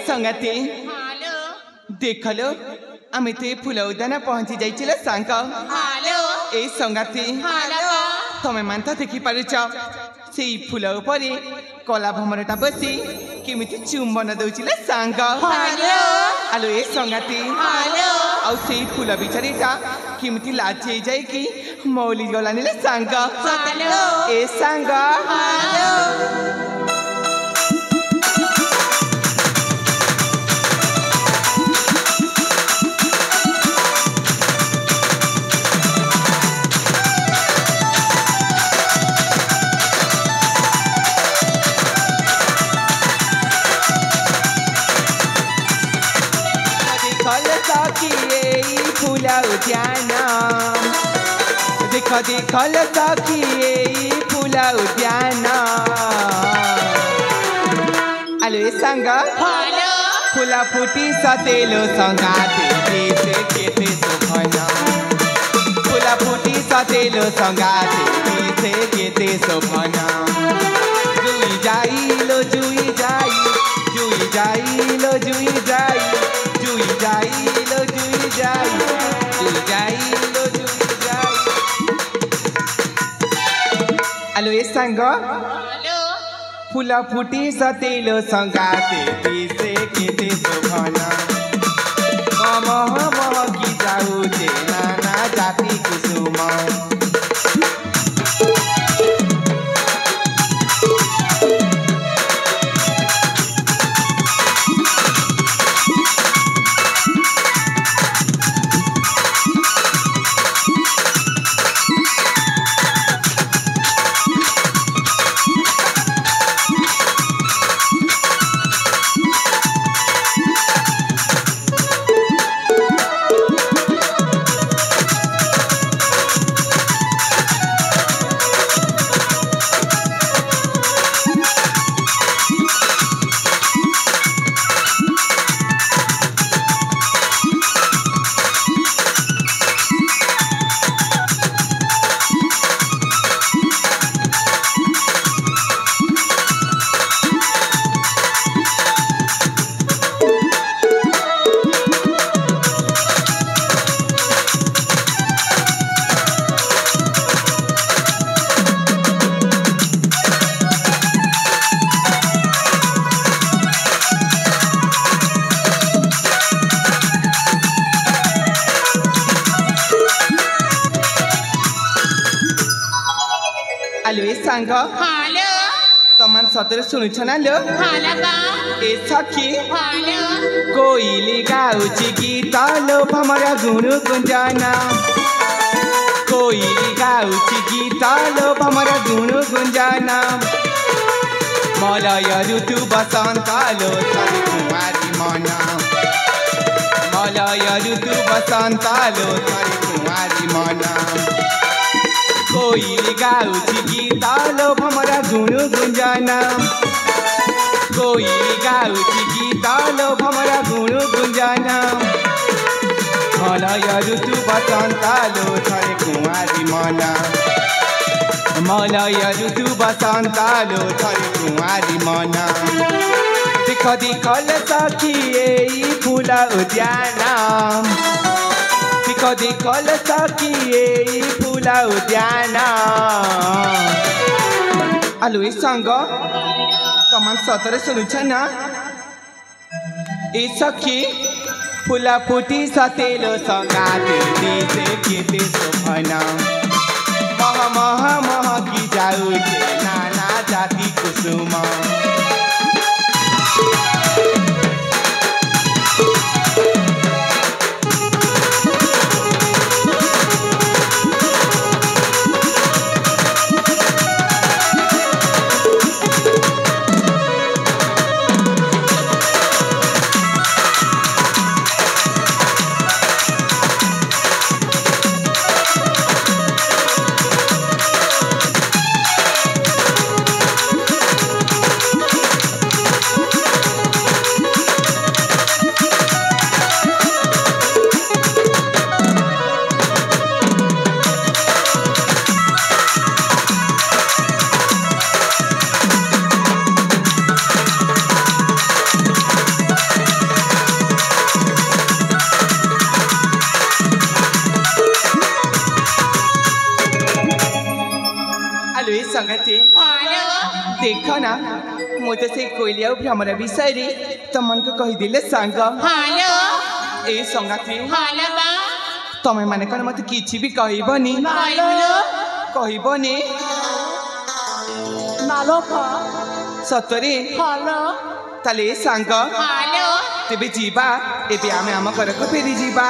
संगते देखलो आम तो ये फूल उद्यान पहुंची जाइल सांग ए संगते तमें मान तो देखी पारुच से फूल उपर कला भमरटा बसी केमी चुंबन दौचिल सांग आलो ए संगते आउ से फूल बिचारीटा केमी लाची जाए कि मौली गलानी सांग ए सांग देख देखल सखी फूल उद्यान आलो ए सांग फूला फुटी सतेलो संगाते देशे केते शोभन फूला फुटी सतेलो संगाते देशे केते शोभन जुई जाइलो जुई जाई जुई जाइलो जुई जाई जुई जाइलो जुई जाई जुई जाइलो जुई जाई आलो ए सांग फूला फुटी सतेलो संगाते दिसे केते शोभन मह की जाऊचे नाना जाति कुसुम सांग तमान सतरे सुनुछ ना लो ए सखी कोइली गाउची गीत लो भमरा गुनु गुंजाना कोइली गाउची गीत लो भमरा गुनु गुंजाना मलय ऋतु बसंत लो थरी कुमारी मना मलय ऋतु बसंत लो थरी कुमारी मना कोइली गाउची गीत लो भमरा गुनु गुंजाना कोइली गाउची गीत लो भमरा गुनु गुंजाना मलय ऋतु बसंत लो थरी कुमारी मना मलय ऋतु बसंत लो थरी कुमारी मना देख देखल सखी ए फूल उद्यान देख देखल सखी ए फूल उद्यान आलो ए सांग तमान सतरे सुनुछ ना ए सखी फूला फुटी सतेलो संगाते दिसे केते शोभन मह मह की जाऊचे नाना जाति कुसुम संगाती देख ना मुझे से कोयलिया भ्रमर विषय तुम को कहीदेले सांग ए संगाती तमें माने कौन मत किसी भी कहबनी कहबनी सतरे ताले सांग तेबे जीवा एबे आमे आम घर को फेरी जीवा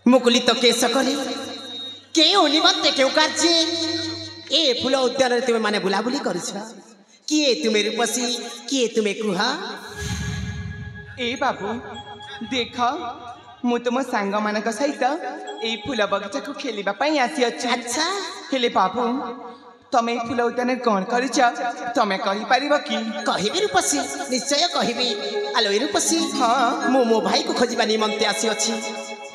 मुकुलित केस करे के निमंते क्यों कार्य ए फूल उद्यान तुम्हें माने बुलाबुली करुछ किए तुम्हें रूपसी किए तुम्हें कुहा ए बाबू देख मु तुम सांग मान सहित ए फूल बगीचा को खेलिबा पई आसी अछि अच्छा हेले बाबू तमे फूल उद्यान कौन करिछ तमे कहि परिबो कि कहिबी रूपसी निश्चय कहिबी आलो रूपसी हां मो भाई को खोजिबा निमंते आसी अछि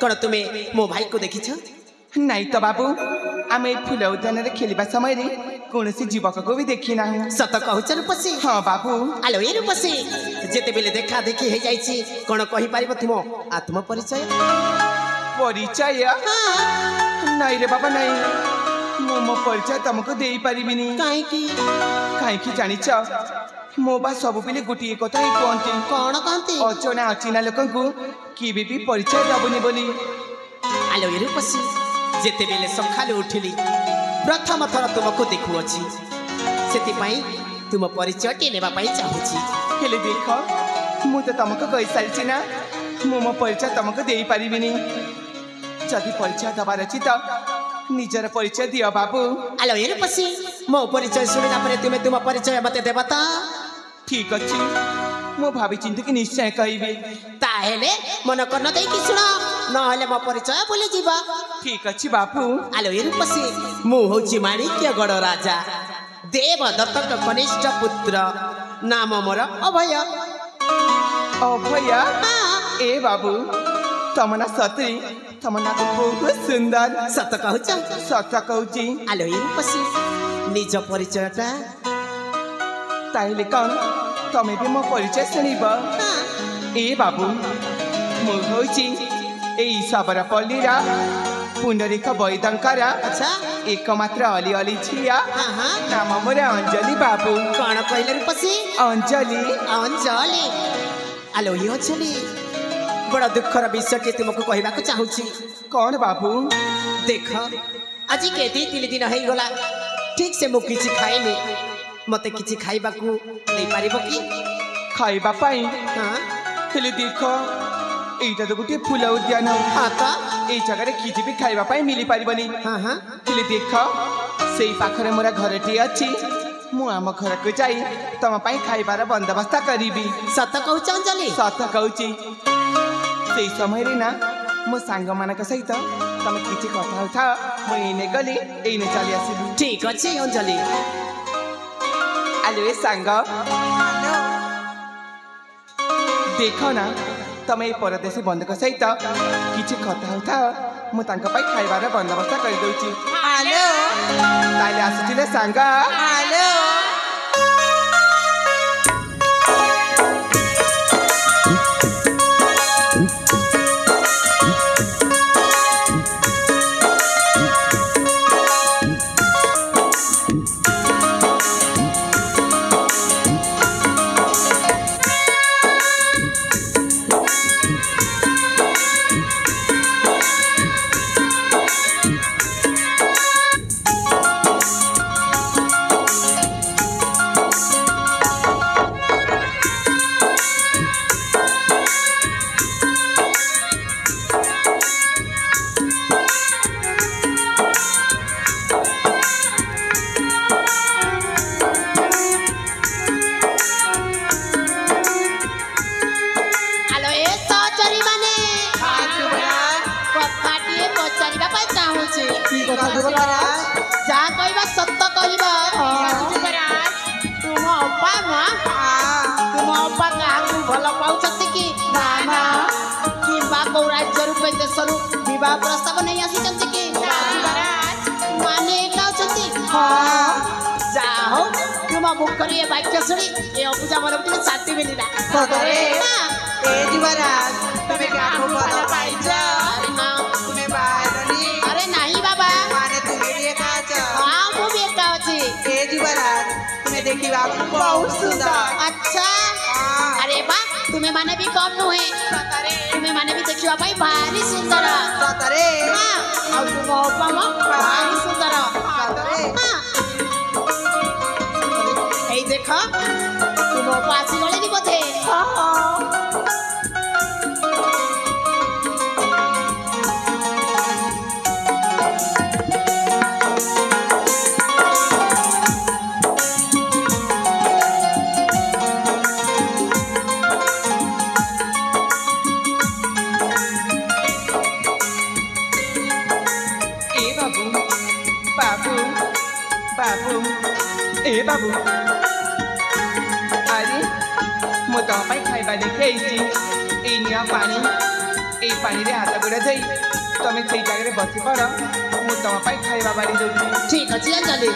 कौन तुम्हें मो भाई को देखिछ नहीं तो बाबू आम फूल उद्यान खेलिबा समय रे कौनसी जीवक को भी देखी ना सत कहूच रूपसी हाँ बाबू आलो ए रूपसी जेते बेले देखा देखी हे जाइछि कौन कहि परिबो तुम आत्म परिचय परिचय नहीं रे बाबा नहीं मो परिचय तुमको दे पारिबिनी काहे की जानिछ मो बा सब बेले गोटे कथा ही कहती कौन कहती अचना अचिना लोक केबे भी परिचय दबनी बोली आलो ए रूपसी जेते बेले सखाले उठिली प्रथम थर तुमको देखुअछि सेति तुम परिचय टे नेबा पई चाहूछि हेले देख मु तो तुमको कहि सारिछि ना मो परिचय तुमको दे पारिबिनी जदि परिचय दबार अछि त निजर परिचय दियो बाबू आलो ए रूपसी मो परिचय सुनिला परे तुमे तुम परिचय मते देबता ठीक अछि मो भाभी चिंता कि निश्चय कहबी ताहेले मन करन देई कि सुनो न हले मो परिचय बोले जीवा ठीक अछि बापू आलो ए रूपसी मु होछि माणिक्यगढ़ राजा देवदत्तक कनिष्ठ पुत्र नाम मोर अभय अभय ए बाबू तमना सती तमना तो बहुत सुंदर सत कहूच सत कहूची आलो ए रूपसी निज परिचयटा ताइले कौन तमे भी मो परिचय सुनिब ए बाबू मु होछि ए सबरपल्लीरा पुंडरीक बैदंकर अच्छा एकमात्र अली अली छिया नाम मोर अंजलि बाबू कौन कहले रूपसी अंजलि अंजलि आलो ये अंजलि बड़ा दुखर विषय के तुमको कहबा को चाहूची कौन बाबू देख आज के 3 दिन हो गला ठीक से मु किछि खाइनी मते किछि खाइबा को दे पारिबो कि खाइबा पाई हां हेले देख एटा तो गोटे फूल उद्यान हां ता ए जगह किछि भी खाइबा पाई मिली पारिबनी हां हां हेले देख सेई पाखरे मोरा घरटी अछि मु आम घर को जाई तम पाई खाइबार बंदोबस्त करीबी सत कहूच अंजलि सत कहूची सेई समय रे ना मो सांग मानक सहित तम किछि कथा उठा मु एने गली एने चली आसिलु ठीक अछि अंजलि आलो ए सांग देखो ना तमे परदेशी बंधक सहित किछि कथा उठा ମୁଁ ତାଙ୍କ ପାଇଁ ଖାଇବାର ବନ୍ଦୋବସ୍ତ କରିଦେଉଛି। हेलो ତାହେଲେ ଆସିଥିଲେ ସାଙ୍ଗ। हेलो ଆଲୋ ଏ ସହଚରୀ ମାନେ କଥାଟିଏ ପଚାରିବା ପାଇଁ ଚାହୁଁଛି। ଯାହା କହିବା ସତ କହିବା। ତୁମ ଅପା ତୁମ ଅପା କାହାକୁ ଭଲ ପାଉଛନ୍ତି କି? କିମ୍ବା କୋଉ ରାଜ୍ୟରୁ ବା ଦେଶରୁ ବିବାହ ପ୍ରସ୍ତାବ ନେଇ ଆସିଛନ୍ତି କି? ମାନେ ଗାଉଛନ୍ତି। ଯାହା ହଉ ତୁମ ମୁଖରେ ଏ ବାକ୍ୟ ଶୁଣି ଏ ଅବୁଝା ମନ ଟିକେ ଶାନ୍ତି ମିଳିଲା। तुम्हें क्या भला पाइछ अरे ना तुम्हें बाहरनी अरे नहीं बाबा माने तुम्हें भी एका छ हाँ वो भी एका अछि। ए जुबराज तुम्हें देखिबा बहुत सुंदर अच्छा अरे बा तुम्हें माने भी कम नुहे तुम्हें माने भी देखिबा पाई भारी सुंदर सतरे हाँ और तुम अप्पा म भारी सुंदर सतरे हाँ এই देखो तुम अप्पा आसी गले नी बोधे ए बाबू अरे ମୁଁ ତମ ପାଇଁ ଖାଇବା ଦେଖି ଆଇଛି। ଏଇ ନିଆଁ ପାଣି ଏଇ ପାଣିରେ ହାତ ଗୋଡ଼ ଧୋଇ ତମେ ସେଇ ଜାଗାରେ ବସି ପଡ଼। ମୁଁ ତମ ପାଇଁ ଖାଇବା ବାଢ଼ି ଦେଉଛି। ठीक अछि अंजलि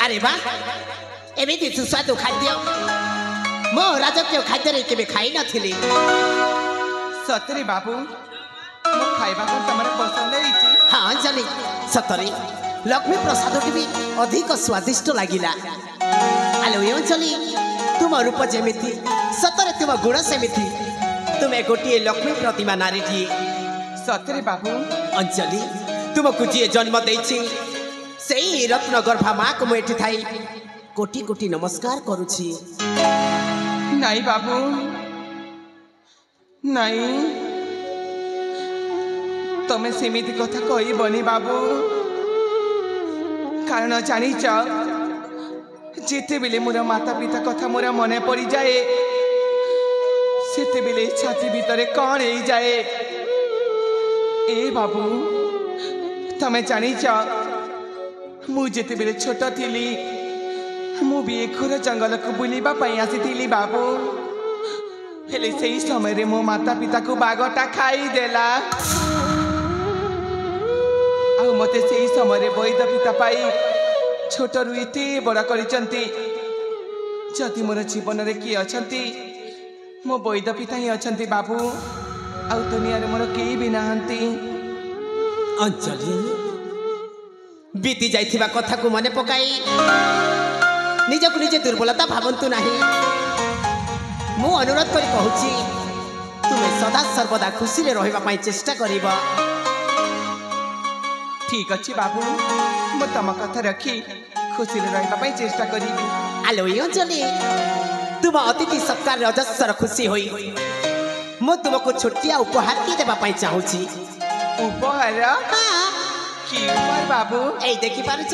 अरे वाह एमिति सुस्वादु खाद्य मो राजकीय खाद्य केबे खाई नथिली। सतरे बाबू ମୁଁ ଖାଇବାକୁ ତମର ପସନ୍ଦ ହେଇଛି। हाँ अंजलि सतरे लक्ष्मी प्रसाद भी अधिक स्वादिष्ट लगिला। आलो ए अंजलि तुम रूप जेमिति सतरे तुम गुण सेमिति तुम्हें गोटे लक्ष्मी प्रतिमा नारीटी। सतरे बाबू अंजलि तुमको जी जन्म देछि सेई रत्न गर्भा माँ को मुझे थाई कोटि कोटि नमस्कार करुछि। नहीं बाबू नहीं तमें सेमिति कथा कहबनी बाबू कारण जानिच जिते बेले मोर माता पिता कथा मोर मने पड़ी जाए सेते बेले छाती भीतर कौन हो जाए। ए बाबू तमें जानिच मु जिते बेले छोट थिली ମୁଁ ବି ଏ ଘୋର ଜଙ୍ଗଲକୁ ବୁଲିବା ପାଇଁ ଆସିଥିଲି ବାବୁ। ହେଲେ ସେଇ ସମୟରେ ମୋ ମାତା ପିତାକୁ ବାଘଟା ଖାଇଦେଲା। ଆଉ ମୋତେ ସେଇ ସମୟରେ ବୈଦ ପିତା ପାଇ ଛୋଟରୁ ଏତେ ବଡ଼ କରିଛନ୍ତି। ଯଦି ମୋର ଜୀବନରେ କିଏ ଅଛନ୍ତି ମୋ ବୈଦ ପିତା ହିଁ ଅଛନ୍ତି ବାବୁ। ଆଉ ଦୁନିଆରେ ମୋର କେହି ବି ନାହାନ୍ତି। ଅଞ୍ଜଳି बीती जाइथिबा कथा को मने पकाई निजक निजे दुर्बलता भावंतु नहीं। मु अनुरोध करी कहूची तुमे सदा सर्वदा खुशी रे रहिबा पई चेष्टा करिबा। ठीक अच्छी बाबू मु तम कथा रखी खुशी रे रहिबा पई चेष्टा करिबी। आलो अंजलि तुम अतिथि सत्कार रजस्वर खुशी होई मु तुमको छोटिया उपहार के देबा पई चाहूची। उपहार? हां की उपहार बाबू? ए देखि पारुछ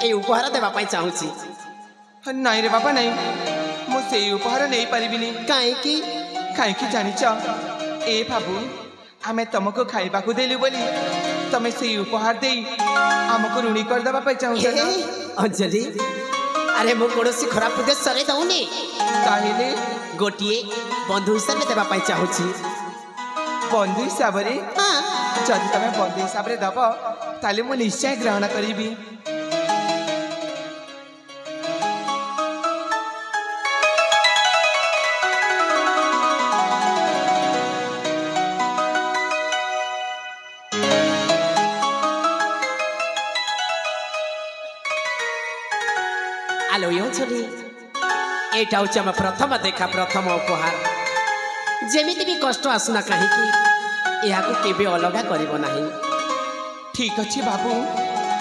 ए उपहार देबा पई चाहूची। नहीं रे बाबा नहीं मु से उपहार नहीं पारिबिनी। काहे की जानिछ ए बाबू आमे तुमको खाइबा को देलु बोली तमे से उपहार देई हमको ऋणी कर देबा पई चाहू ना। अंजलि अरे मु कोनोसी खराब उद्देश्य रे दउनी ताहिले गोटिए बंधु हिसाब रे देबा पई चाहूची। बंधु हिसाब रे? हां जदि तमे बंधु हिसाब रे दब ताले मु निश्चय ग्रहण करिबी। आलो अंजलि एटा होची हम प्रथम देखा प्रथम उपहार। जेमिति भी कष्ट आसुना कहीं कि यहाँ को केबे अलगा करिवो नहीं। ठीक अच्छी बाबू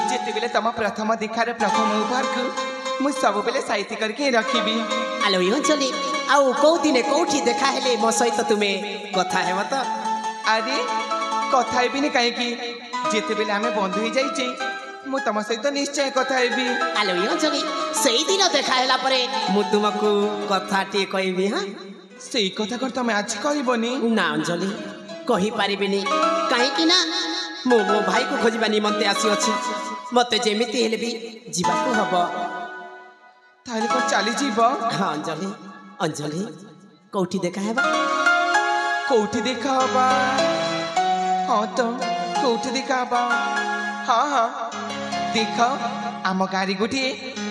जेते बेले तम प्रथम देखार प्रथम उपहार को मु सब बेले साइती करके रखिबी। आलो अंजलि आउ को दिने कोठी देखा हेले मो सहित तुमे कथा हेबो त? अरे कथा हेबिनी काहे की जेते बेले हमें बंधु हो जाइछे मु तम सहित निश्चय कथा हेबी। आलो अंजलि सेई दिन देखा हेला परे मु तुमको कथाटी कहबी। हां सेई कथा कर तमे आज कहबोनी? ना अंजलि कहि पारिबिनी काहे कि ना मो भाई को खोजबा निमंते आसी अछि। मते जेमिति हेले भी जीवा को हबो। ताले को चली जीव? हां अंजलि अंजलि कोठी देखा हेबा? कोठी देखा हबा? हां तो कोठी देखा हबा। हां हां देख आम गाड़ी गोटे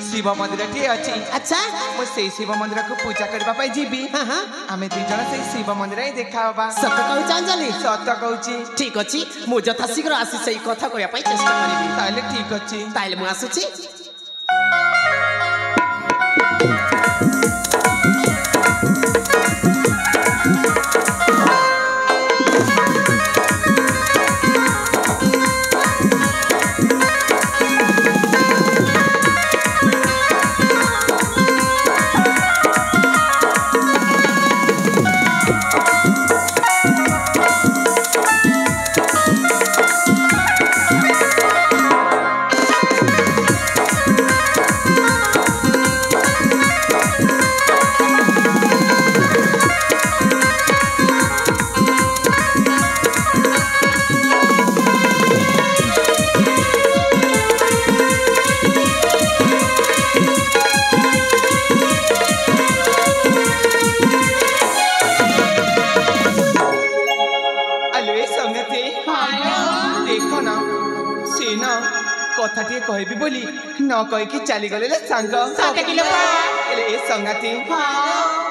शिव मंदिर टी अच्छी। अच्छा मु से शिव मंदिर को पूजा करबा पई जीबी। हां हां आमे दुई जण से शिव मंदिर ही देखा हबा। सत कहू अंजलि? सत कहूची। ठीक अछि मु जथा शीघ्र आसी सही कथा कहया पई चेष्टा करिबी। ताले ठीक अछि ताइले मु आसुची। कथाटे कहबी बोली न कह कि चली गले सांग हेले ए संगाती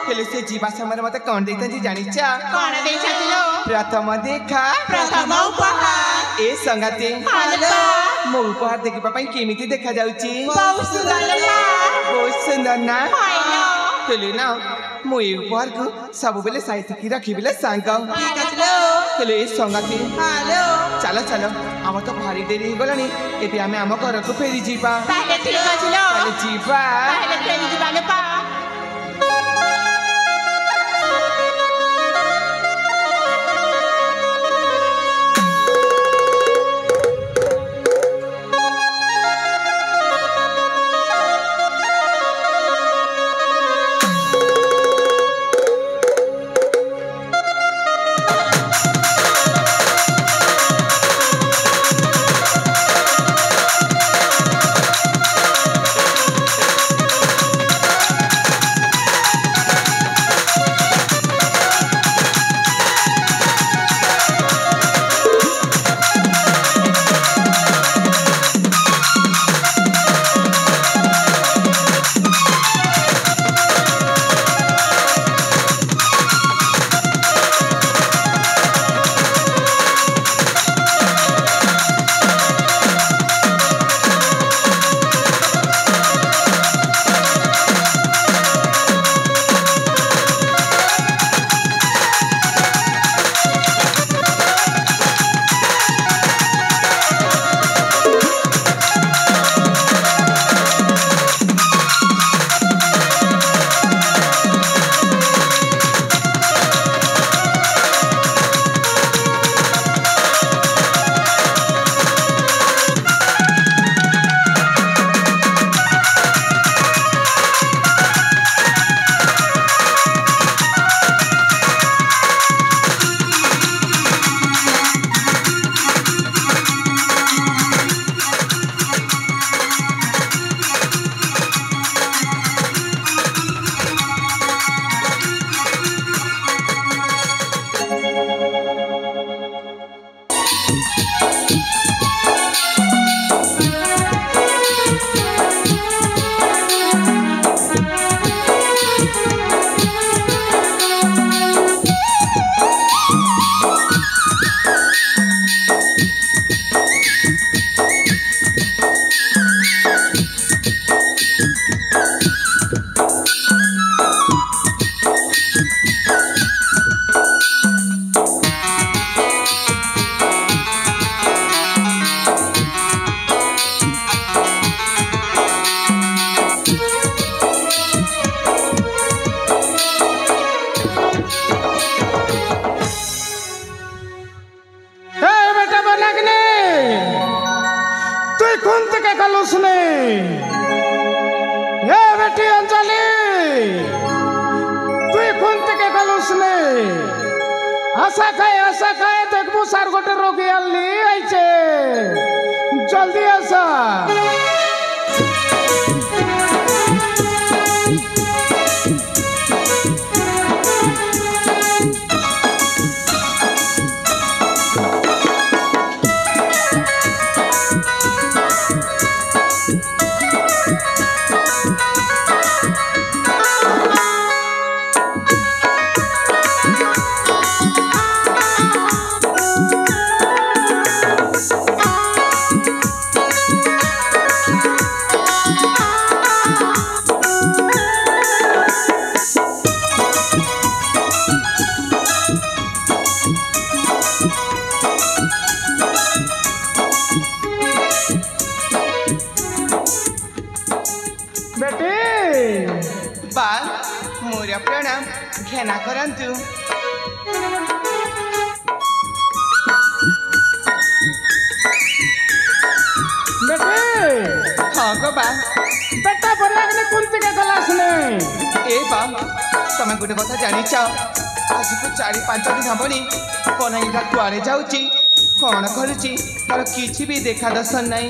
हेले से जीवा समय मते कोन देता जी जानिछा कोन देछातिलो प्रथम देखा प्रथम उपहार ए संगाती हेलो मो उपहार देखिबा पई केमिति देखा जाउची बहुत सुंदर ना हेलो हेले ना मो ए उपहार को सब बेले साइती की रखिबिले सांग ठीक अछि हेले ए संगाती हेलो चलो चलो आम तो भारी देरी गलानी एबे आमे आम घर को फेरी जीवा ताले ठीक अछि लो ताले जीवा ताले फेरी जीवा ने पा আসনে আশা খায় দেখবো সার গোটে রোগী আনলি আইছে জলদি আসা बा मोर प्रणाम घेना करंतु हाँ गो बा बेटा बनागने कुंती के क्लास ने ए बा तमे गोटे कथा जानी चाओ आज को 4-5 दिन हबनी कन्हैया कुआरे जाउची कौन करुची तार किछि भी देखा दर्शन नहीं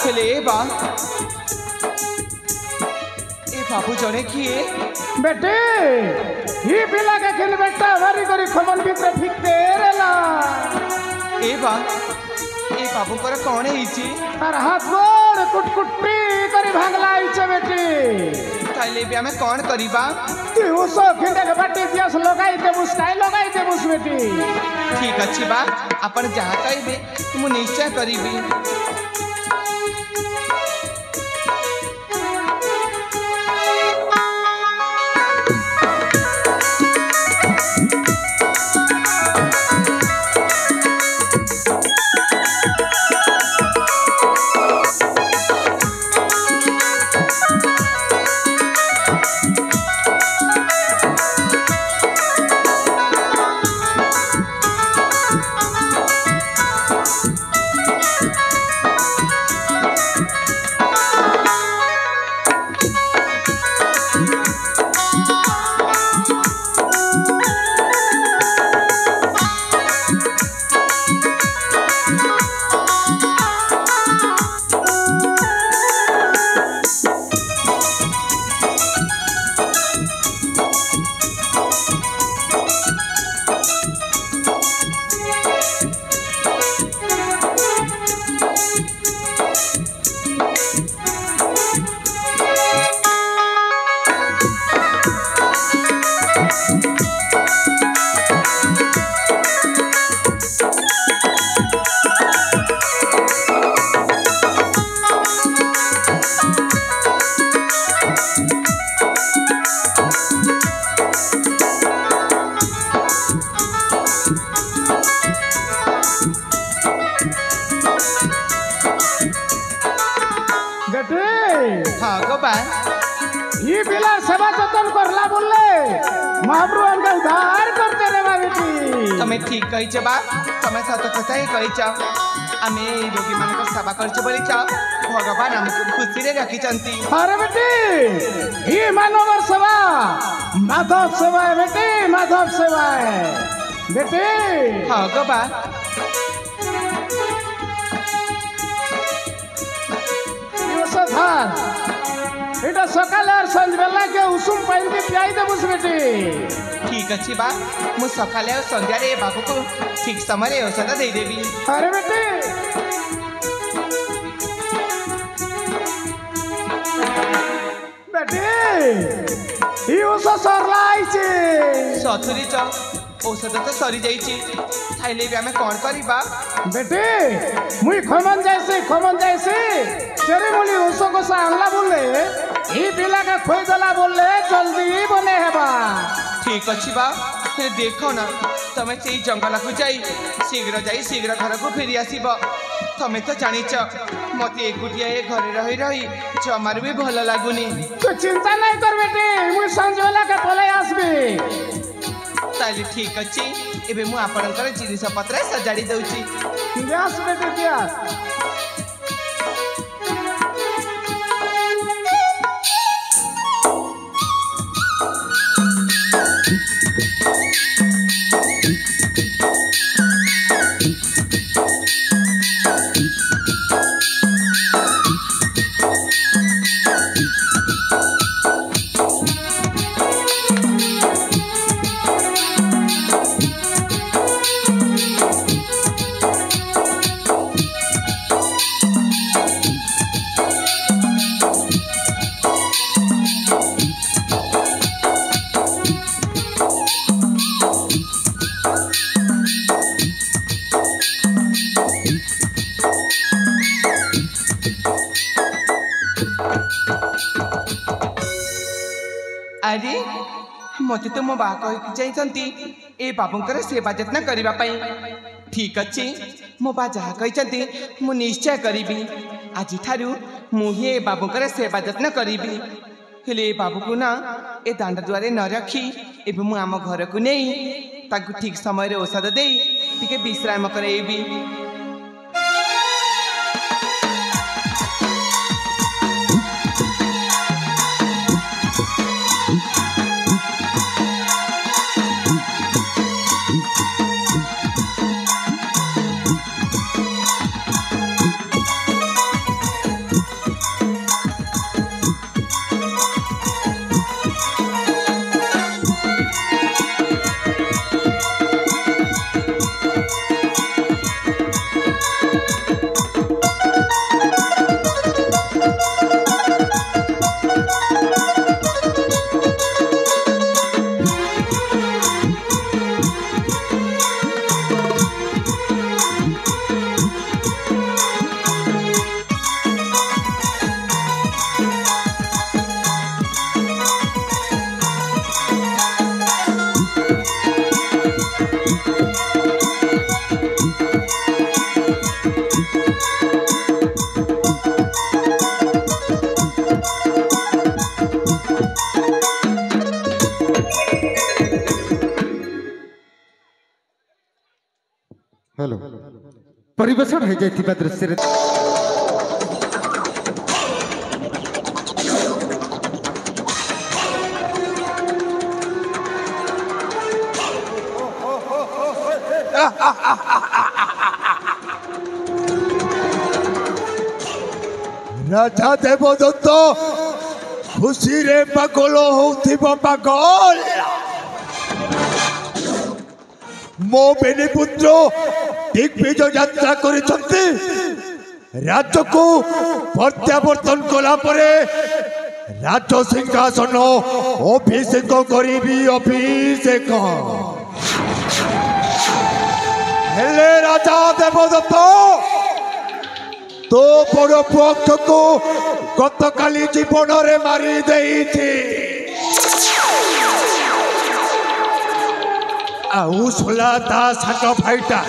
खेले बा बाबू जड़े किए बेटे ये पिला के खेल बेटा हमारी करी खमन भीतर फिकते रेला ए बाबू कर कौन है इची तार हाथ गोड़ कुटकुटी करी भागला इचे बेटे ताले भी हमें कौन करीबा तू उसो खिंडे के बाटी दियास लगाई दे मुस्काई लगाई दे मुस बेटी ठीक अच्छी बा अपन जहां कहबे तुम निश्चय करीबी हाँ गो बा ये पिला सेवा जतन करला बोले महाप्रभु हमके उद्धार करते रे बेटी तमे ठीक कहि छ बा तमे सत कथा ही कहि छ आमे रोगी मानक सेवा करछ बोली छ भगवान हमको खुशी रे रखी चंती अरे बेटी ये मानव सेवा माधव सेवा है बेटी माधव सेवा है बेटी हाँ गो बा এটা সকালে আর সন্ধ্যাবেলা কে উষুম পানি দিয়ে পিয়াই দেবুস বেটি ঠিক আছে বা মু সকালে আর সন্ধ্যারে বাবুকে ঠিক সময়ে ঔষধ দেই দেবি আরে বেটি বেটি ই ঔষধ সরলাইছে সথুরি চ ঔষধ তো সরি যাইছি খাইলে বি আমি কোন করিবা বেটি মুই খমন যাইছি तेरे मोली उसो को सांगला बोले ये पिला का खोई दला बोले जल्दी बने हेबा ठीक अच्छी बा देखो ना तमे से जंगल को जाई शीघ्र घर को फेरी आसीब तमे तो जानिच मते एकुटिया ए घरे रही जमार भी भल लागुनी तो चिंता नहीं कर बेटी मुई संजोला के पले आसबी ताली ठीक अच्छी एबे मु आपनकर जिनिस पत्र सजाड़ी दउची ग्यास बेटी ग्यास अरे मत तो मो बा कही ए बाबूंकर सेवा जत्न करने ठीक अच्छे मो बा जहाँ कही मु निश्चय करी आज मुझे बाबूंकर सेवा जत्न करी हेले बाबू को ना ए दांड द्वारे न रखी एवं मु आम घर को नहीं ताकू ठीक समय औषध दे टिके विश्राम कराइबी। हेलो परिवेशन हो जाइथिबा दृश्य रे राजा देवदत्त खुशी रे पागल होथिबा पागल मो बेनी पुत्र दिग्विजय यात्रा करिसंती राज्य को प्रत्यावर्तन कला परे राज सिंहासन अभिषेक करिबी अभिषेक हेले राजा देवदत्त तो बड़ पक्ष को गतकाली जीवन रे मारी देइथि आउ सुला ता सान भाईटा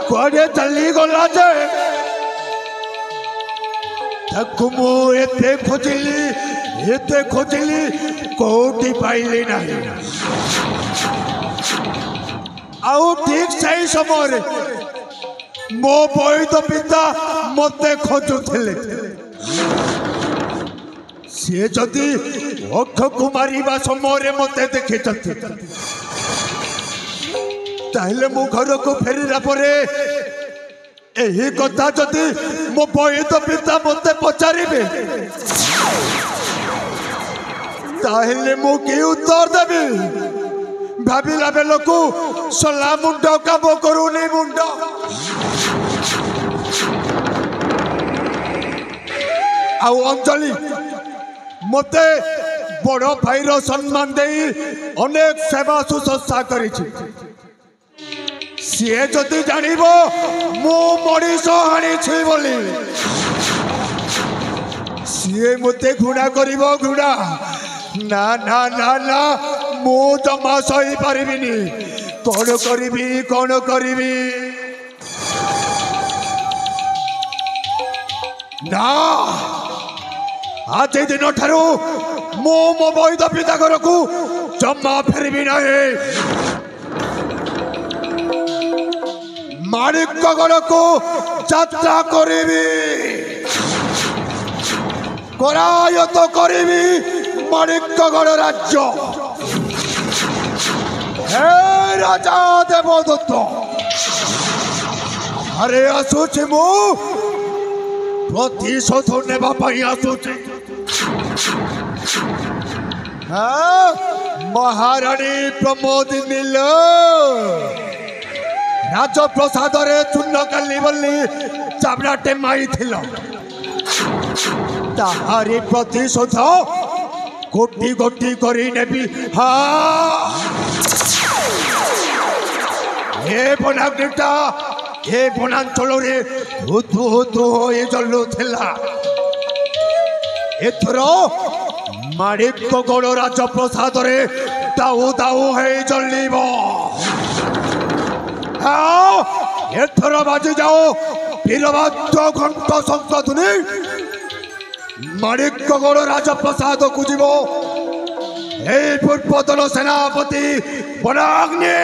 कुआडे चली गला जे ताकू मु एते खोजिली कोठी पाइली नहीं आउ ठीक सही समय मो बैद पिता मते खोजुथिले सी जदि अक्ष को मारिबा समय मते देखि ताहले मो घर को फेरिला परे एही कथा जदि मो बैद पिता मते पचारिबे ताहले मो की उत्तर देबी भाविला बेलकू सला मुंड काम करूनी मुंड आउ अंजलि मते बड़ भाईर सम्मान दे अनेक सेवा सुश्रूषा करी सी जदि जानिब मु मनीष हाणी बोली सी मते घृणा करिब घृणा ना ना ना ना मु जमा सही पारिबिनी कौन करिबी ना आज दिन ठारू मो मो बैद पिता घर को जमा फेरबी नहीं माणिकगढ़ को यात्रा करिबी करायत करिबी माणिकगढ़ राज्य हे राजा देवदत्त अरे आसुची मु प्रतिशोध नेबा पाई आसुची महाराणी प्रमोदिनी राजप्रसाद रे चूर्ण काली बोली चाबड़ाटे माई ताहारी प्रतिशोध गोटी गोटी करी नेबी हे बनाग्निटा हे बनांचल रे हुतु हुतु होई जलुथिला ଏଥର ମାଣିକଗଡ଼ ରାଜପ୍ରସାଦରେ ଦାଉ ଦାଉ ହେଇ ଜଳିବ। ଏଥର ବାଜି ଯାଉ ବୀରବାଦ୍ୟ ଘଣ୍ଟ ଶଙ୍ଖଧ୍ୱନି। ମାଣିକଗଡ଼ ରାଜପ୍ରସାଦକୁ ଯିବ এই পূর্বতন সেনাপতি বনাগ্নি।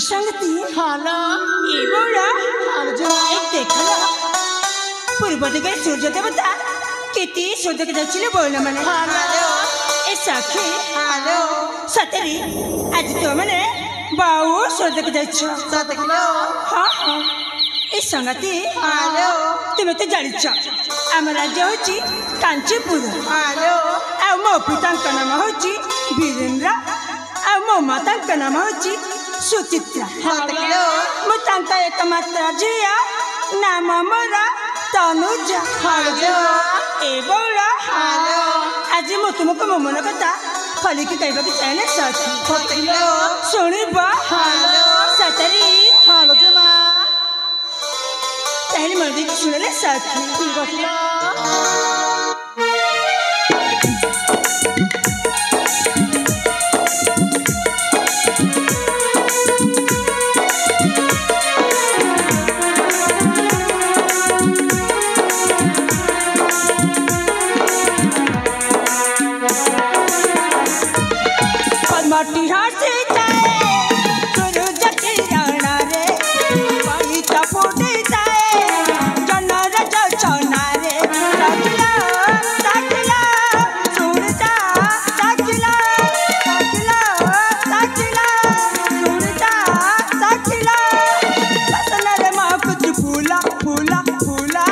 संगति हालो ए बौड़ा हालो जमा देखला पूर्व दिगे सूर्य देवता केती सूर्य के जाचिले बोल माने हालो ए सखी हालो सतरी आज तो माने बाऊ सूर्य के जाछ सतकिलो हां हां ए संगति हालो तुम तो जानिछ आम राज्य होची कांचीपुर हालो आ मो पितांक नाम होची वीरेंद्र आ मो मातांक नाम होची सुचित्रा सतकिलो मो तांका एकमात्र झिया नाम मोरा तनुजा हालो ए बौड़ा हालो आज मो तुमको मो मन कथा खली की कहबा की चाहे सखी सतकिलो सुनिबा हालो सतरी हालो जमा पहले मन देख सुनले सखी ठीक अछि माटी हासे जाए गुरु जति राणा रे पानी तपोटे जाए जनर चौना रे साकिला साकिला सुरता साकिला साकिला साकिला सुरता साकिला बसना रे मां कुछ फूला फूला फूला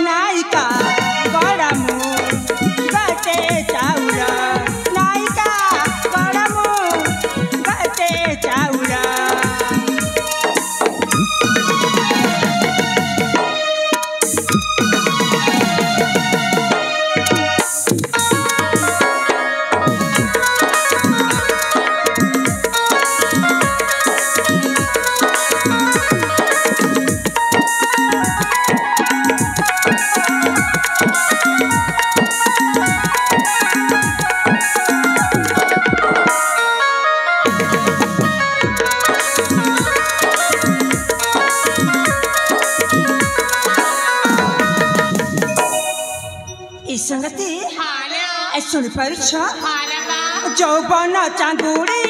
नायिका बड़ा मुंह बाटे चाउरा नायिका बड़ा मुंह बाटे चाउरा इस संगति हालो सुन पारुछ हालो जौवन चांदुड़ी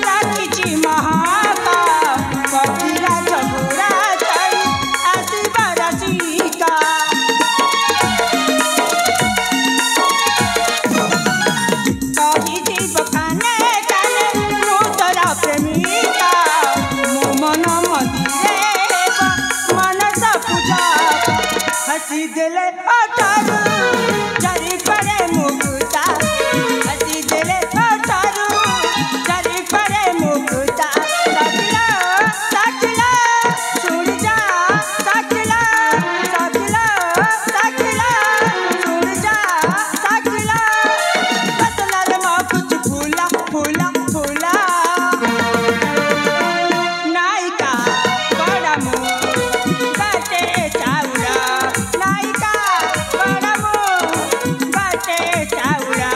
राखिची महाका कपिला जगुरा चढ़ी आशिबा राशिका कही जीव काने काने मोतरा प्रेमिका मो मन मंदिरे मनस पूजा हसी दिले अटारू जरी पड़े मुकुता हसी दिले अटारू जरी पड़े मुकुता साकिला साकिला सुन जा साकिला साकिला साकिला सुन जा साकिला बसला रे मां कुछ फूला फूला फूला नायिका बड़ा मुंह बाटे चाउरा नायिका बड़ा मुंह बाटे चाउरा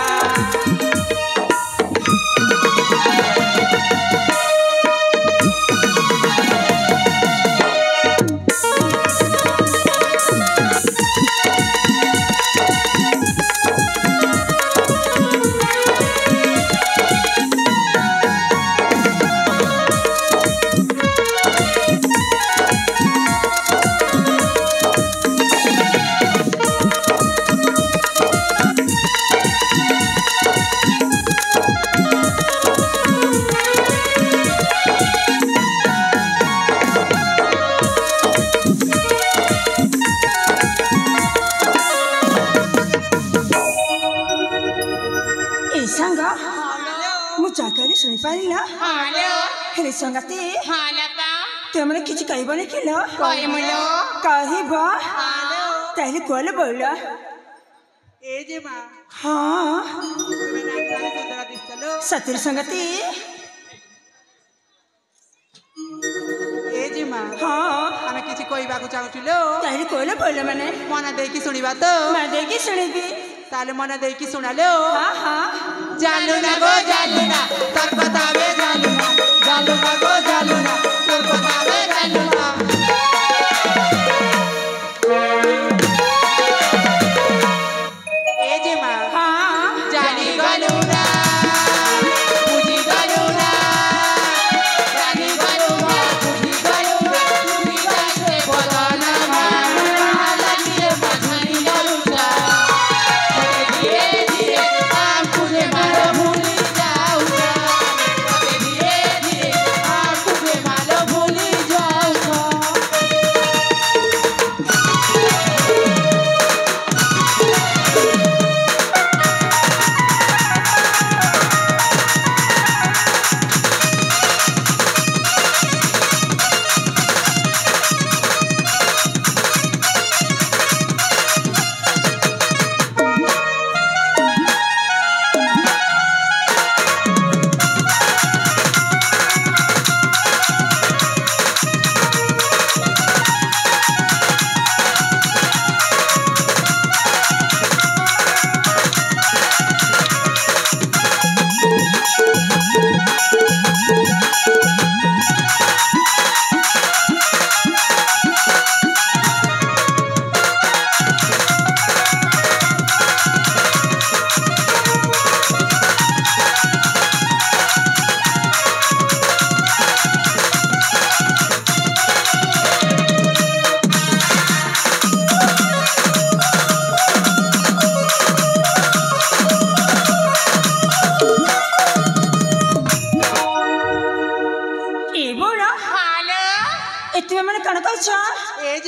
ए संगा मु चाकरी सुनी पारी ना हालो हेरे संगति हालो बा तुमने किछि कहबने किलो कहमुलो कहबा हालो ताहले कोले बोला ए जे मा हाँ तुमे नाचताले सुंदर दिसतलो सतिर संगति ए जे मा हाँ आमे किछि कहबाकू चाहुथिलो ताहले कोले बोला माने मना देकी सुनिबा तो मैं देखी सुनिबी ताले मना देकी सुनालो हाँ हाँ जालू ना गो जालू ना तर बतावे जालू ना गो जालू ना तर बतावे जालू ना ए जे मा हाँ जानी गलू ना बुझी गलू ना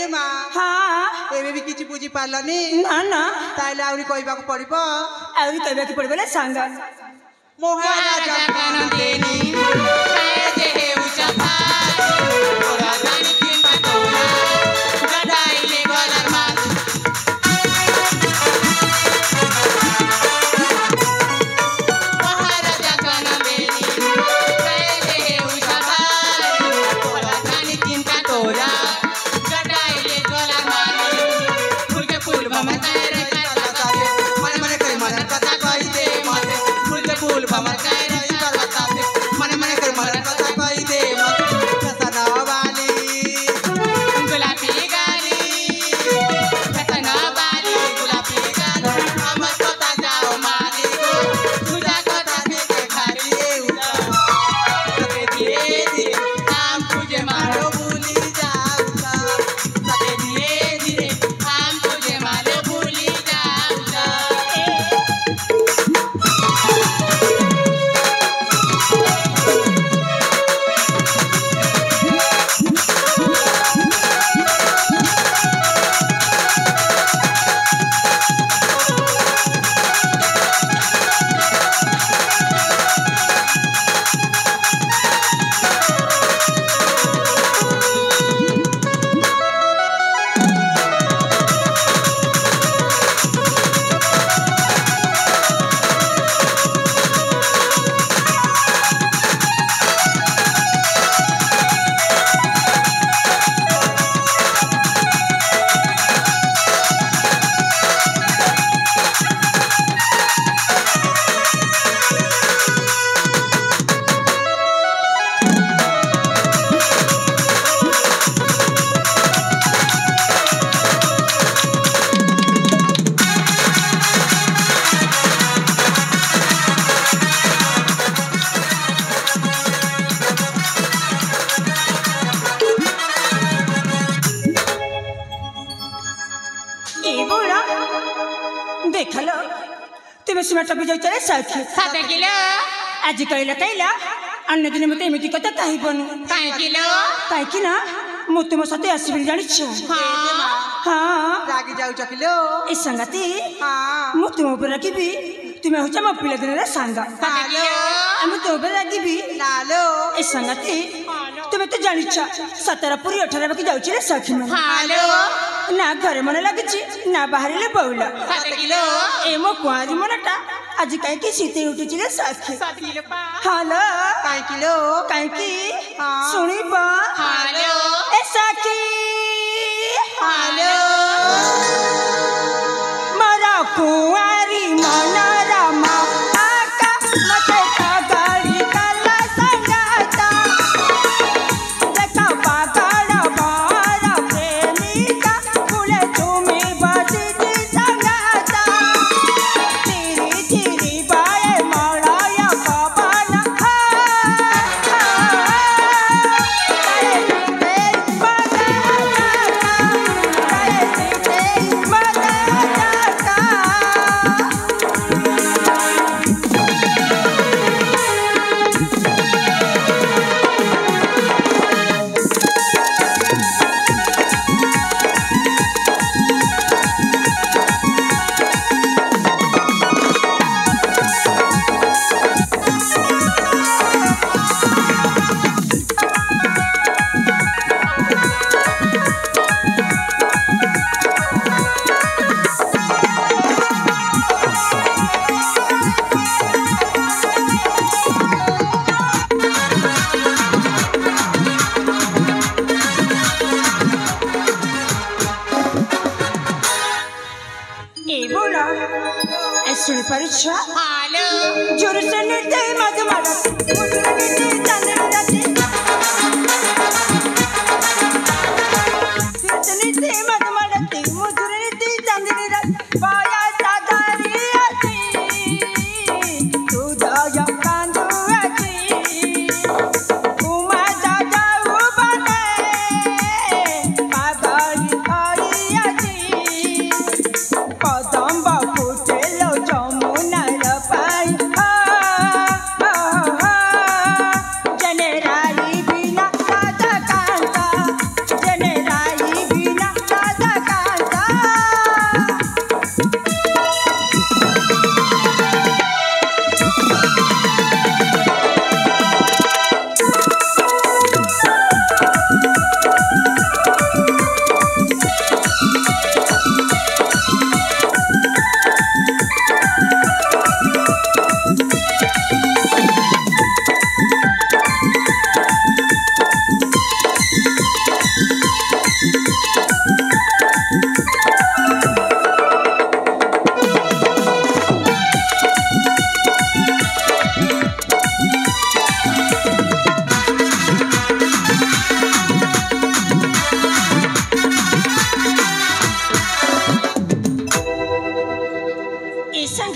रे माँ हाँ एबे भी किछि बुझी पारलनी ना ना ताइले आउरी कहबाक पड़िबो आउरी कहबाक पड़बो ना सांग महाराजा कानदेनी काय जे हेउ चपाती तोरा जानी तीन बातोरा गडाइले गलर माल महाराजा कानदेनी काय जे हेउ चपाती तोरा जानी तीन बातोरा गडाइले गलर माल फूल के फूल भमताए रे काला साथे मने मने करे मन कथा कहि दे मते फूल के फूल भमताए रे करवता पे मने मने करे मन कथा कहि दे मते कसना वाली गुलाबी गाली कसना वाली गुलाबी गाली हम कथा जाओ माली गो तुझा कथा के खाली उठा धीरे धीरे हम तुझे मारो भूली जाऊंगा धीरे धीरे हम तुझे मारो भूली जाऊंगा ए बोला देखलो तुम्हें सिमट भी जाई चले साथी 7 किलो आज कइला तैला अन्य दिन मते एमिति कथा काहि बनु 5 किलो काहे कि ना मु तुम साथे आसीबि जानि छ हाँ हाँ रागी जाऊ चकिलो ए संगति हाँ मु तुम ऊपर राखिबि तुम्हें हो म पिला दिन रे सांगा 7 किलो हम तो ऊपर राखिबि नालो ए संगति तुम्हें तो जानि छ 17 पूरी 18 बाकी जाउछि रे सखी में हालो ना घर मन लागिछि ना बाहरिले बौला 7 किलो ए मो कुआरी मनटा आज काहे कि सीते उठिछि रे सखी 7 किलो पा हालो काई किलो काहे कि हाँ। सुनिबा हालो ए सखी हालो मरा कुआरी मनरमा आका मते का गाड़ी कला संगाता देखा पागल बारा प्रेमिका फूले तुमी बसी संगाता धीरे धीरे बाए मड़ाया पवन सुन परीक्षा हालो जोर से निते मग मरत मुद्र निते तन रति निते मग मरत मुद्र निते तन रति पाया साधारी अति तू दया कांदू अति उमा दादा उबने पागल आई अति कदम बापुटे लो जमुना पाई जने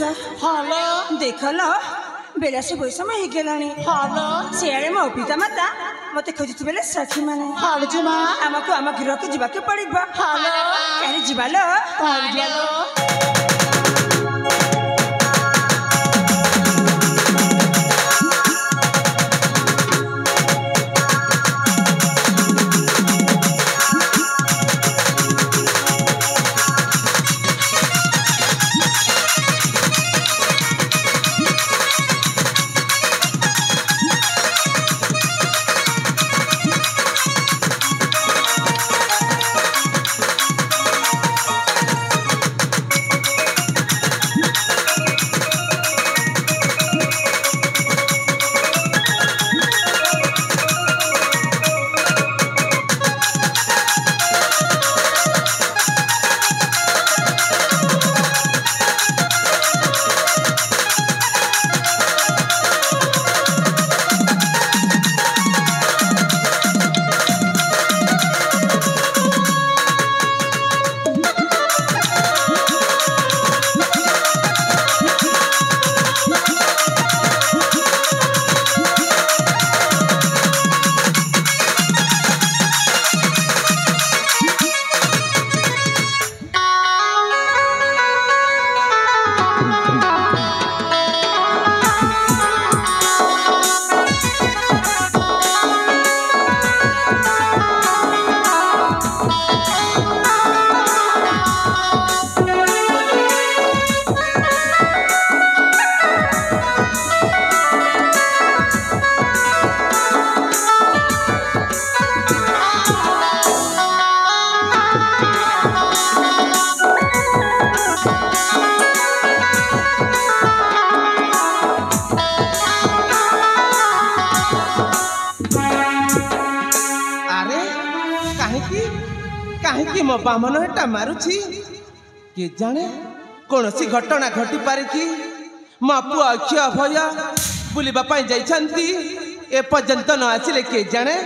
सुधा हालो देखल बेला से कोई समय हिगलानी हालो सियाड़े मो पिता माता मते खोजुत बेले सखी माने हालो जुमा हमको आम गृह को जीवा के पड़िबा हालो काहे जीवालो हालो କାହିଁକି ମୋ ବାମନ ହେଟା ମାରୁଛି କିଏ ଜାଣେ କୌଣସି ଘଟଣା ଘଟି ପାରେ କି ମୋ ପୁଅ ଅକ୍ଷୟ ଭୟ ବୁଲିବା ପାଇଁ ଯାଇଛନ୍ତି ଏପର୍ଯ୍ୟନ୍ତ ନ ଆସିଲେ କିଏ ଜାଣେ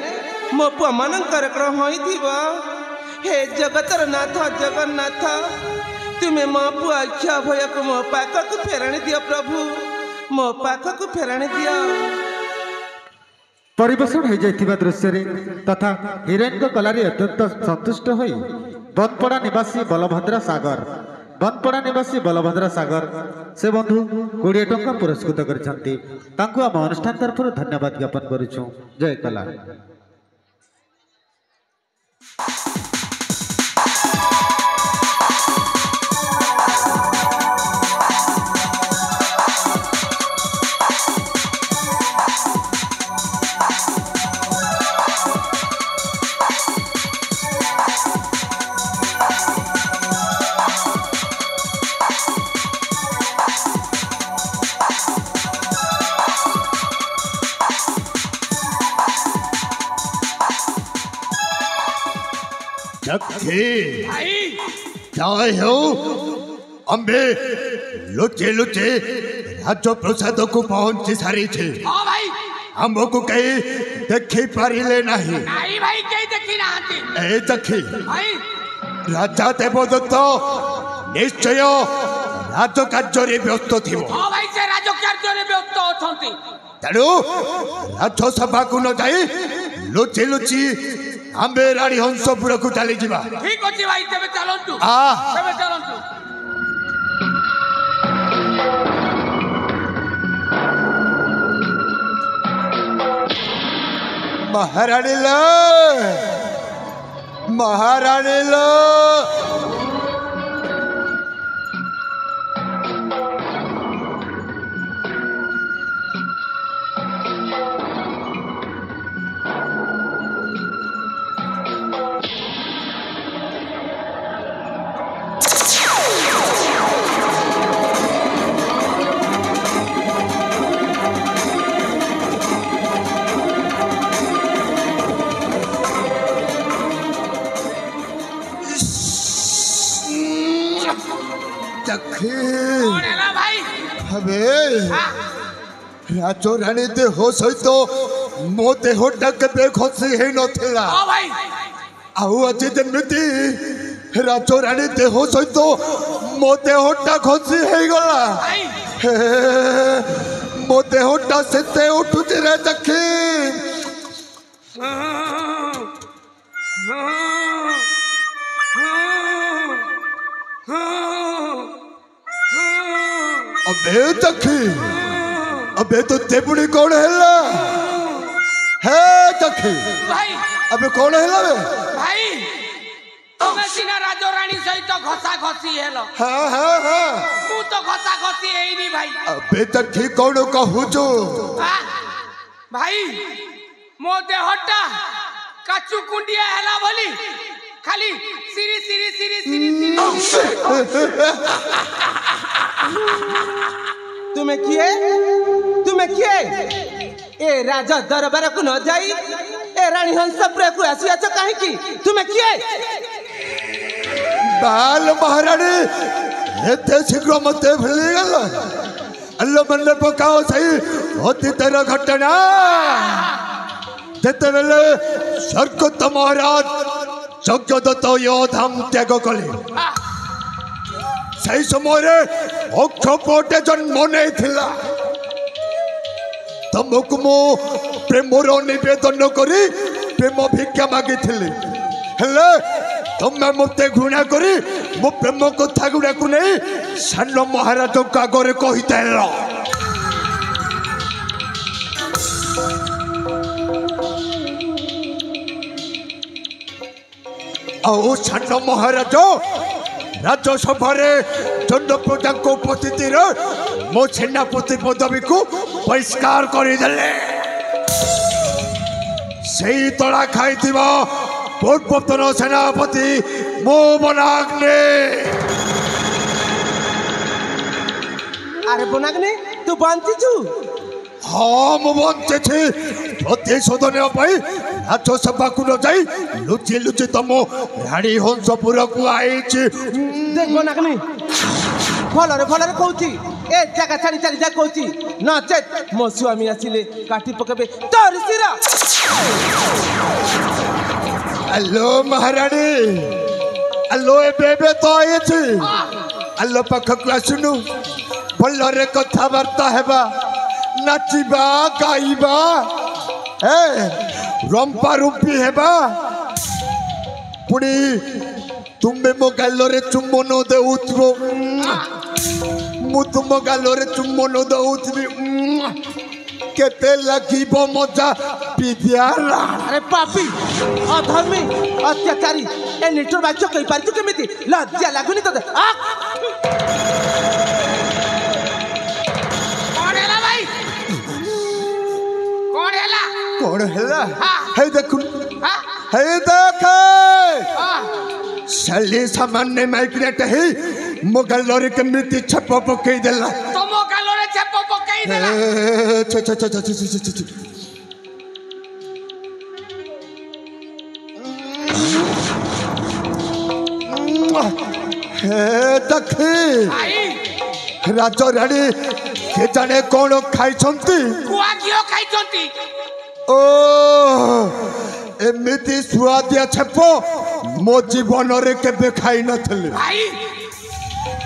ମୋ ପୁଅ ମାନଙ୍କର କ'ଣ ହୋଇଥିବ ହେ ଜଗତର ନାଥ ଜଗନ୍ନାଥ ତୁମେ ମୋ ପୁଅ ଅକ୍ଷୟ ଭୟକୁ ମୋ ପାଖକୁ ଫେରାଣି ଦିଅ ପ୍ରଭୁ ମୋ ପାଖକୁ ଫେରାଣି ଦିଅ। परिवेशन हो जाइथिबा दृश्य रे तथा हिरोइन को कलारी अत्यंत संतुष्ट होई बनपड़ा निवासी बलभद्र सागर से बंधु 20 टंका पुरस्कृत करछंती तांको हम अनुष्ठान तरफ धन्यवाद ज्ञापन करूछु। जय कला। जय हो अम्बे लुचे लुचे राज प्रसाद को पहुंची सारी थे हमको कहीं देखी पारिले नहीं भाई कहीं देखी ना ए देखी राजा देवदत्त निश्चय राज कार्य व्यस्त थी भाई से राज कार्य व्यस्त अछंती तेणु राजसभा को न जाई लुची लुची आंबे रानी हंसपुर को चली जीवा। ठीक अछि भाई तबे चलंतु तबे चलंतु। महारानी लो राजो रानी देह सहित मो देहटा के खसी है नथिला आज जमी राजो रानी देह सहित मो देहटा खसी हो गला मो देहटा सेते उठुची रे चखी अबे चखी अबे तो तेपुड़ी कौन है चखी भाई अबे कौन है भाई तुम्हें सीना राजो रानी सहित घसा घसी हेलो हाँ हाँ हाँ तू तो घसा घसी है ही नहीं भाई अबे चखी कौन कहू जो भाई मो देहटा काचू कुंडिया हेला बोली खाली सिरी सिरी सिरी सिरी सिरी तुम्हें किए ए राजा दरबार को न जाई ए रानी हंसपुर को आसी अच्छा काहे की तुम्हें किए बाल महारानी एते शीघ्र मते भूली गल अल्लो मन पकाओ सही होती तेरा घटना तेते बेले स्वर्गत महाराज यज्ञदत्त योधाम त्याग कले सही समय अक्षपटे जन्म नहीं थिला तुमको मो प्रेमर निवेदन करी प्रेम भिक्षा मागी थी हेले तुम्हें मत घृणा करी मो प्रेम कथा गुड़ा को नहीं सान महाराज आगे कहीदेल सान महाराज राज्यसभा जन प्रजा उपस्थिति मो सेनापति पदवी को बहिष्कार करदे से तला खाई पूर्वतन सेनापति मो बनाग्ने अरे बनाग्ने तू बंचीचु हाँ मु बंचे प्रतिशोध नाई राज्यसभा को न जाई लुचि लुचि तुम राणी हंसपुर को आई देख बनाग्ने भलरे कहूची ए जगह छाड़ी चली जा कहूची नचेत मो स्वामी आसिले काटी पकेबे तोर सिरा हेलो महारानी हेलो एबे तो आई हेलो पाखक आसुनु भलरे कथबार्ता हेबा नाचिबा गाइबा ए रंपा रूपी हेबा पुणी तुम्हें मो गालोरे चुम्बन देउथबो मु तुम गालोरे चुम्बन देउथबी केते लागिबो मजा विद्याला अरे पापी अधर्मी अत्याचारी ए निठुर बाच्य कहि पारिछु केमिति लज्जा लागुनी तते आ कौन है हे देखु हे देख शली सामान्य माइग्रेट है मोगल लोरी के मृत्यु छप पकई देला तो मोगल लोरी छप पकई देला हे देखी राजा रानी के जाने कौन खाई छंती कुआ कियो खाई छंती ओ एमिति सुआदिया छेप मो जीवन रे केबे खाई नथली भाई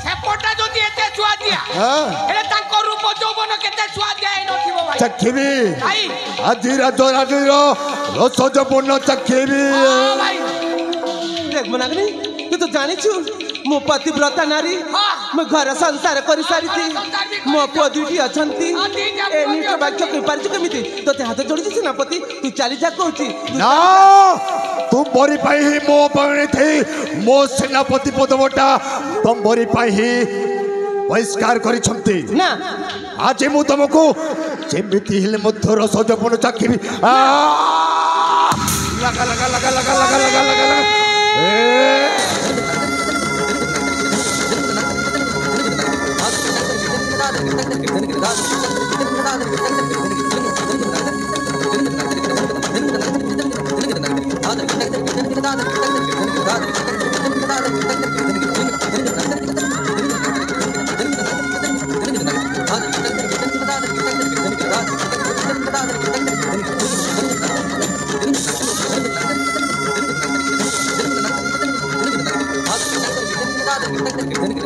छेपटा जदी एते सुआदिया एले तांको रूप जौवन केते सुआदिया ए नथिबो भाई चखिबी भाई आजी राजो राजो रस जौवन चखिबी भाई देख मनागनी तू तो जानि छु मो पतिव्रता नारी मैं घर संसार करि सारी थी मो पदुटी अछंती ए निट बाक्य कहि पारछु केमिति तोते हाथ जोड़ी सेनापति तू चली जा कहूची ना तुम बरी पाई ही मो पाणी थी मो सेनापति पदवटा तुम बरी पाई ही बहिष्कार करी छंती ना आज मु तुमको जेमिति हिले मध्य रस जौवन चखिबी लगा लगा लगा लगा लगा लगा लगा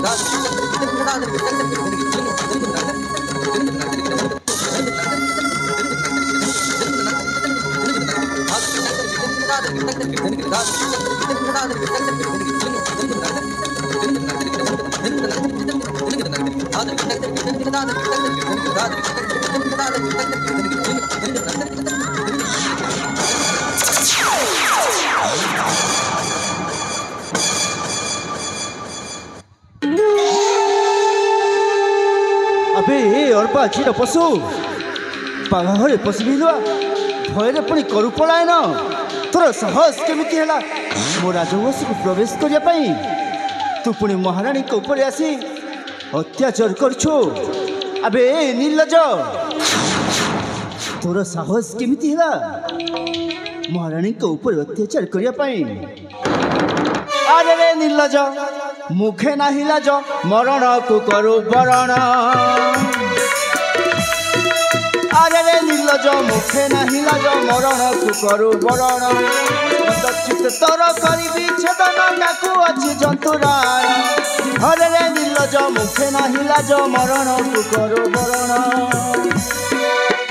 That's अबे अर्पा छिर पशु पाहाड़े पशिलुआ भୟରେ पुणी करू पलायन तोर साहस केमिति हैला मो राजवंश को प्रवेश करिया पई तू पुणी महारानी के ऊपर आसी अत्याचार करछु अबे नीलज तोर साहस केमिति हैला महारानी के ऊपर अत्याचार करिया पई अरे रे नीलज मुखे नाही लाज मरण को करू बरण अरे रे नीलज मुखे नाही लाज मरण को करू बरण चित तर करी छेदन काकू अच्छी जंतुराण अरे रे नीलज मुखे नाही लाज मरण को करू बरण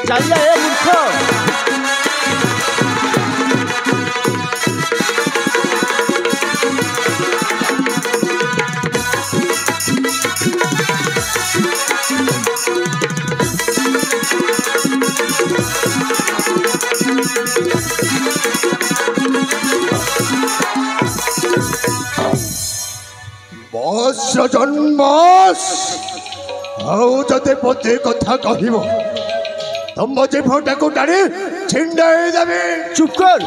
चल ए मूर्ख बस जन्मस आउ जते पते कथा कहिबो तम जीभटा को टाणी छिंडाई देबे चुप कर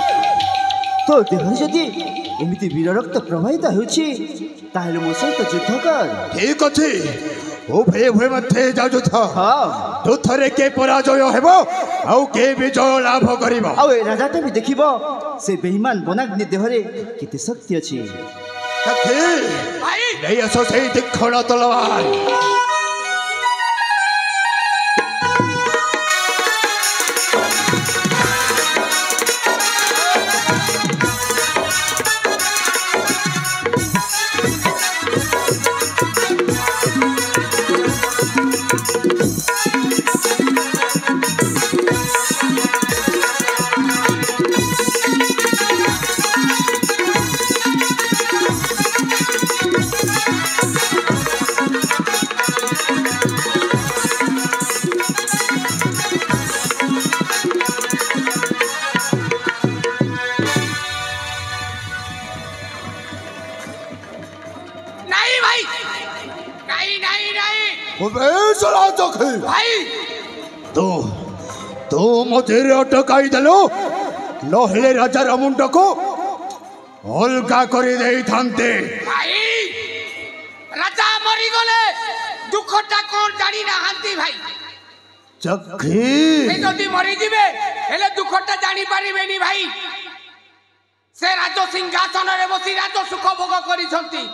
तो देह जदि एमिति वीर रक्त प्रवाहित होछि ताहेले मो सहित युद्ध कर ठीक अछि उभय उभय मध्य जाउ युद्ध हाँ युद्धरे के पराजय हेबो आउ के विजय लाभ करिबो आउ ए राजाटा भी देखिबो से बेईमान बनाग्नि देहरे केते शक्ति अछि सखी भाई नहीं असो से दिखण तलवार भाई तो मते अटकाई देलो नहले राजा मुंड को अलगा करी देई थांते भाई राजा मरी गले दुखटा कोन जानी ना हांती भाई चखी ए जदी मरी दिबे हेले दुखटा जानी पारिबेनी भाई से राज सिंहासन रे बसी राज सुख भोग करी छंती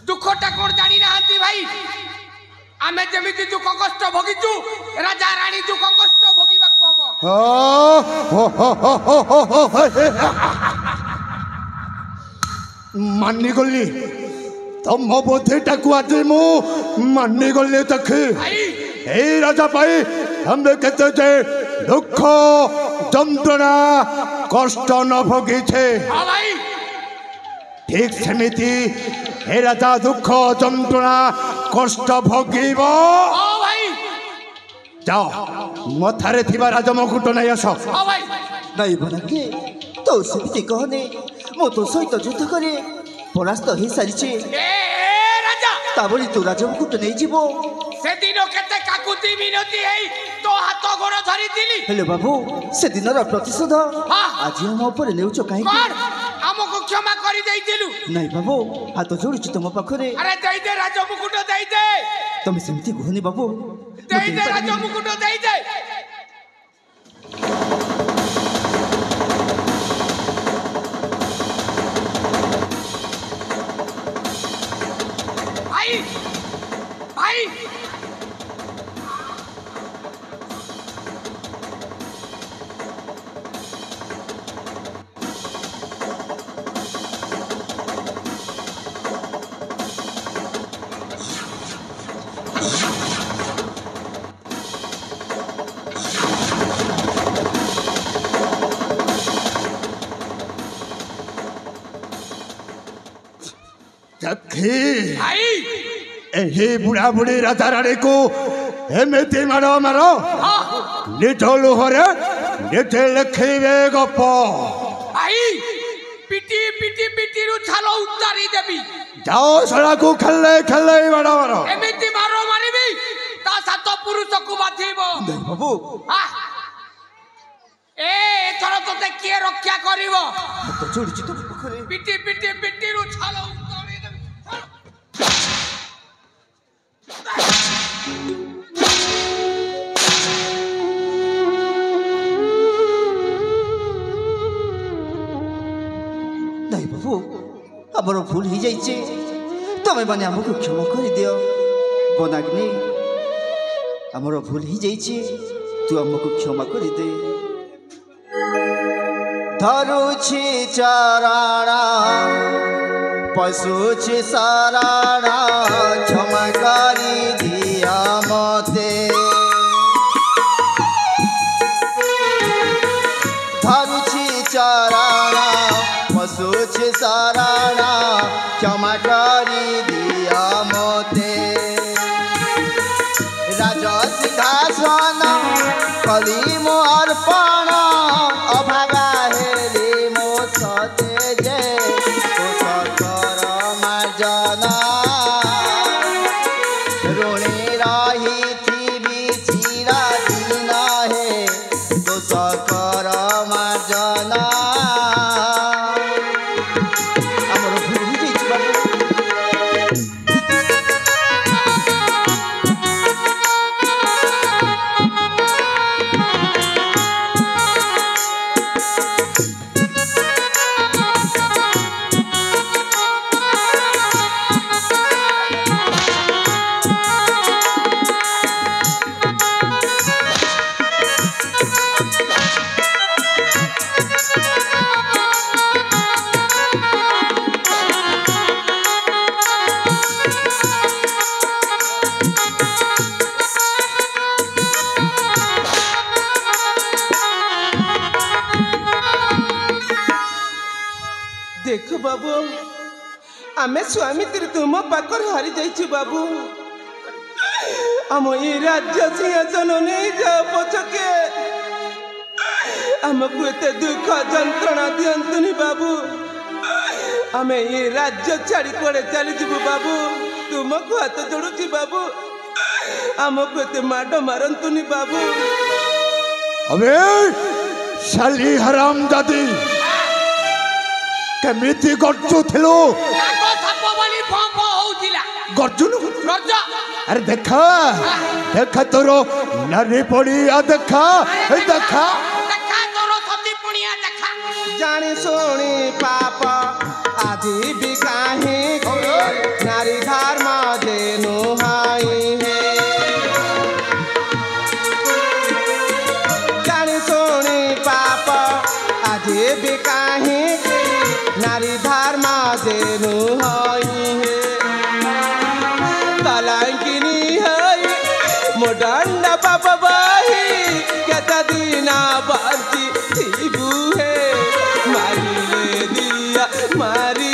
दुखटा कोन जानी ना हांती भाई आमे जेमिति दुख कष्ट भोगिचु राजा रानी दुख कष्ट भोगिबाकू हबो मानी गली तम बोधेटाकू आज मु मानी गली तक ए राजा पाई हमरे केते जे दुख जंत्रणा कष्ट न भोगी छे हां भाई ठीक सेमिति हे राजा दुख जंत्रणा कष्ट भोगिबो हां भाई जाओ मथारे थिबा राजा मुकुट नै आस हां भाई नहीं बनाग्नि तो सेमिति कहने मो तो सहित युद्ध करे परास्त हो सारी ए राजा ताबली तू राजा मुकुट नहीं जीवो से दिनो केते काकुती मिनती हेई तो हाथ गोड़ धरी दिली हेलो बाबू से दिनर प्रतिशोध हाँ। आज हम ऊपर नेउचो काहे कर हमको क्षमा करी देई दिलु नहीं बाबू हाथ जोड़ुची तुम पाखरे अरे देई दे राजा मुकुट देई दे तुम सेमिति कहनी बाबू देई दे राजा मुकुट देई दे भाई भाई चखी भाई यही बुढ़ा बुढ़ी राजा रानी को एमती मारो मारो निज लुहरे निजे लिखे गप भाई पिटी पिटी पिटी रु छालो उतारी देबी जाओ सड़ा को खेले खेले मारो मारो एमती मारो मारिबी ता सात पुरुष को बाधिबो नहीं बाबू ए एथर तोते किए रक्षा करिवो तो जोड़ी तो पोखरे पिटी पिटी पिटी रु छालो उतारी देबी नहीं बाबू आमर भूल हो जाइए तमें मैंने आमको क्षमा कर दियो बनाग्नि आमर भूल हो जाइए तू आमको क्षमा कर दे धरुछि चराणा पशुछि शरणा क्षमा करी दिया मते धरुछि चराणा पशुछि शरणा क्षमा करी दिया मते राजसिंहासन कली मो अर्पण अभागा हेली मो सते जे तो सकर माजना ऋणी रही थी चिरा दिन हे तो सकर माजना आमर भूल हो जाइए बाबू देख बाबू आमे स्वामी तिर तुम पाकर हारी जाइछु बाबू आम ये राज्य सिंहासन नहीं जाओ पछके आमको एते दुख जंत्रणा दियंतुनी बाबू आमे ये राज्य छाड़ी पड़े चली जीवु बाबू तुमको हाथ जोड़ुची बाबू आमको एते माड मारंतुनी बाबू अबे शाली हराम दादी केमिति गर्जुथिलु आगो थप्पो बली फंप होउतिला गर्जुनु गज अरे देखा देखा तोरो नारी पड़िया देखा देखा देखा तोरो सती पुनिया देखा जानी सुनी पाप आदि भी काहे नारी धर्म देनु हाई है जानी सुनी पाप आदि भी काहे नारी धर्म देनु हाई है कलंकिनी है मोडंडा पाप बाही क्या दीना बंती थीबू है मारी ले दिया मारी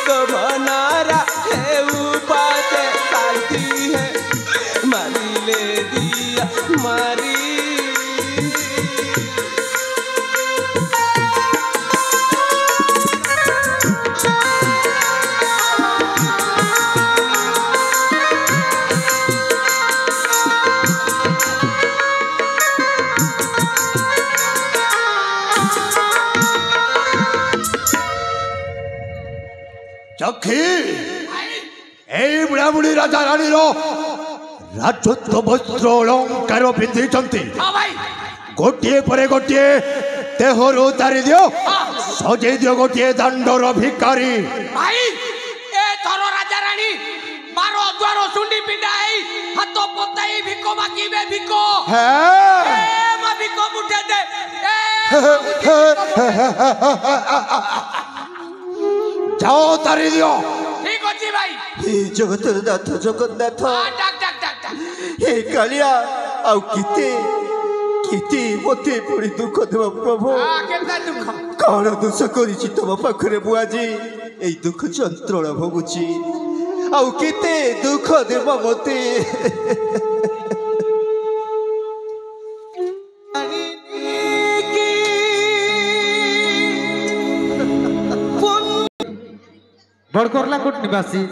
तो बनारा है ऊपर शांति है मारी ले दिया मारी चखी ए बुढ़ा बुढ़ी राजा रानी रो राजत्व वस्त्र अलंकार पिंधिचंती हां भाई गोटिए परे गोटिए देहरु तारी दियो सजे दियो गोटिए दंडर भिकारी भाई ए थरो राजा रानी बारो द्वारो सुंडी पिंडाई हाथो पोताई भिको मागीबे भिको है ए मा भिको मुठे दे जाओ तारी दियो ठीक अछि भाई हे जगतर नाथ जगन्नाथ डाक डाक डाक डाक हे कालिया आउ किते किते मते पड़ी दुख देव प्रभु केतना दुख कौन दोष करिछि तम पाखरे बुआजी एई दुख जंत्रणा भोगुछि आउ केते दुख देव मते बड़करला कोट निवासी